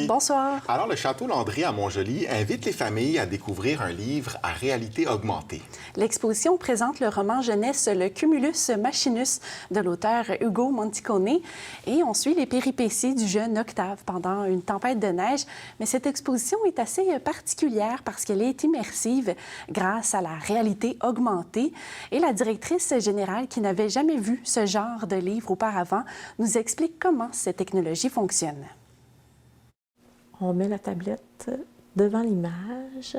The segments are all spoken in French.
Bonsoir. Alors, le Château Landry à Montjoly invite les familles à découvrir un livre à réalité augmentée. L'exposition présente le roman jeunesse Le Cumulus Machinus de l'auteur Ugo Monticone et on suit les péripéties du jeune Octave pendant une tempête de neige. Mais cette exposition est assez particulière parce qu'elle est immersive grâce à la réalité augmentée. Et la directrice générale, qui n'avait jamais vu ce genre de livre auparavant, nous explique comment cette technologie fonctionne. On met la tablette devant l'image.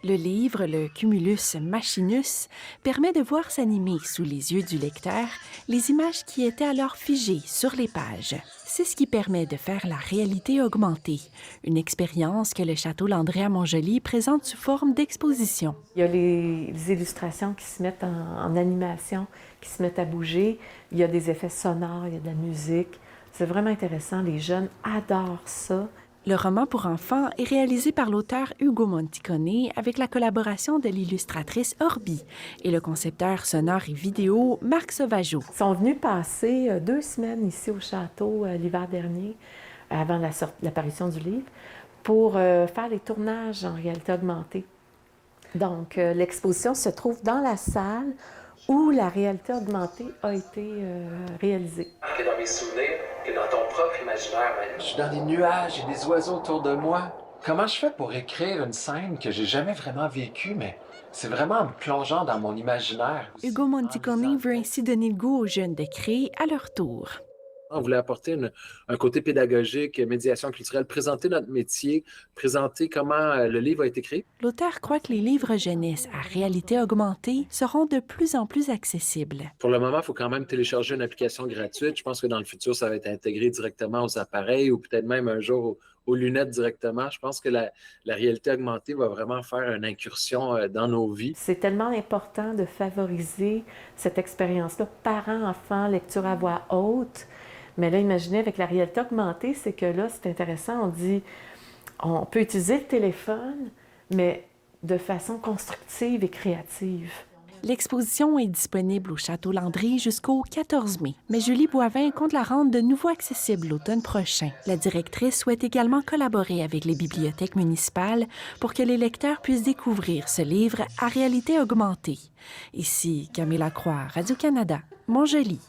Le livre, le Cumulus Machinus, permet de voir s'animer sous les yeux du lecteur les images qui étaient alors figées sur les pages. C'est ce qui permet de faire la réalité augmentée, une expérience que le Château Landry à Montjoly présente sous forme d'exposition. Il y a les illustrations qui se mettent en animation, qui se mettent à bouger. Il y a des effets sonores, il y a de la musique. C'est vraiment intéressant. Les jeunes adorent ça. Le roman pour enfants est réalisé par l'auteur Ugo Monticone avec la collaboration de l'illustratrice Orbi et le concepteur sonore et vidéo Marc Sauvageau. Ils sont venus passer 2 semaines ici au château l'hiver dernier, avant l'apparition du livre, pour faire les tournages en réalité augmentée. Donc, l'exposition se trouve dans la salle où la réalité augmentée a été réalisée. Que dans mes souvenirs, que dans ton propre imaginaire même. Je suis dans des nuages et des oiseaux autour de moi. Comment je fais pour écrire une scène que j'ai jamais vraiment vécue, mais c'est vraiment en me plongeant dans mon imaginaire. Hugo Monticone veut ainsi donner le goût aux jeunes de créer à leur tour. On voulait apporter un côté pédagogique, médiation culturelle, présenter notre métier, présenter comment le livre a été créé. L'auteur croit que les livres jeunesse à réalité augmentée seront de plus en plus accessibles. Pour le moment, il faut quand même télécharger une application gratuite. Je pense que dans le futur, ça va être intégré directement aux appareils ou peut-être même un jour aux lunettes directement. Je pense que la réalité augmentée va vraiment faire une incursion dans nos vies. C'est tellement important de favoriser cette expérience-là, parents, enfants, lecture à voix haute. Mais là, imaginez, avec la réalité augmentée, c'est que là, c'est intéressant, on dit, on peut utiliser le téléphone, mais de façon constructive et créative. L'exposition est disponible au Château Landry jusqu'au 14 mai, mais Julie Boivin compte la rendre de nouveau accessible l'automne prochain. La directrice souhaite également collaborer avec les bibliothèques municipales pour que les lecteurs puissent découvrir ce livre à réalité augmentée. Ici Camille Lacroix, Radio-Canada, Montjoly.